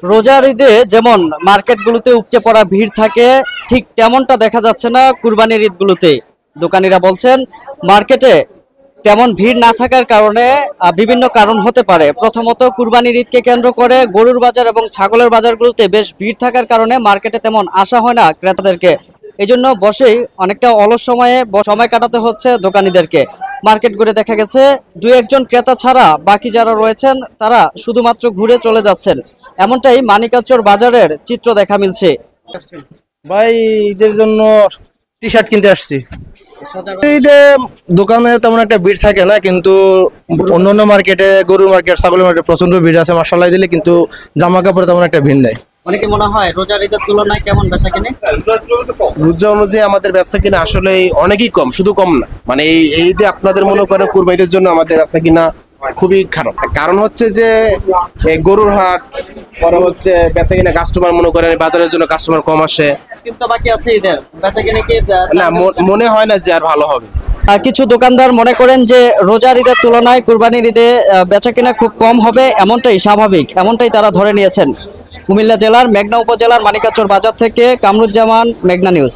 রোজার ঈদে যেমন মার্কেটগুলোতে উপচে পড়া ভিড় থাকে, ঠিক তেমনটা দেখা যাচ্ছে না কুরবানির ঈদগুলোতে। দোকানিরা বলছেন মার্কেটে তেমন ভিড় না থাকার কারণে বিভিন্ন কারণ হতে পারে। প্রথমত, কুরবানির ঈদকে কেন্দ্র করে গরুর বাজার এবং ছাগলের বাজারগুলোতে বেশ ভিড় থাকার কারণে মার্কেটে তেমন আসা হয় না ক্রেতাদেরকে। এই জন্য বসেই অনেকটা অলস সময়ে সময় কাটাতে হচ্ছে দোকানীদেরকে। মার্কেট ঘুরে দেখা গেছে দুই একজন ক্রেতা ছাড়া বাকি যারা রয়েছেন তারা শুধুমাত্র ঘুরে চলে যাচ্ছেন। এমনটাই মানিকাচর বাজারের চিত্র দেখা মিলছে। ভাই ঈদের জন্য টি শার্ট কিনতে আসছি। ঈদে দোকানে তেমন একটা ভিড় থাকে না, কিন্তু অন্যান্য মার্কেটে, গরুর মার্কেট, ছাগলের মার্কেট প্রচন্ড ভিড় আছে মার্শাল্লাহ দিলে, কিন্তু জামা কাপড়ে তেমন একটা ভিড় নাই। অনেকে মনে হয় রোজার ঈদের তুলনায় কেমন বেচা কিনে? রোজা অনুযায়ী আমাদের ব্যবসা কিনা আসলে অনেকই কম, শুধু কম না, মানে এই যে আপনাদের মনে করেন কুরবানিদের জন্য আমাদের ব্যবসা কিনা খুবই খারাপ। কারণ হচ্ছে যে এই গরুর হাট, পরে হচ্ছে বেচা কিনা কাস্টমার মনে করেন বাজারের জন্য কাস্টমার কম আসে। কিন্তু বাকি আছে ঈদের বেচা কিনে কি না, মনে হয় না যে আর ভালো হবে। কিছু দোকানদার মনে করেন যে রোজার ঈদের তুলনায় কুরবানির ঈদে বেচাকেনা খুব কম হবে, এমনটাই স্বাভাবিক, এমনটাই তারা ধরে নিয়েছেন। কুমিল্লা জেলার মেঘনা উপজেলার মানিকাচর বাজার থেকে কামরুজ্জামান, মেঘনা নিউজ।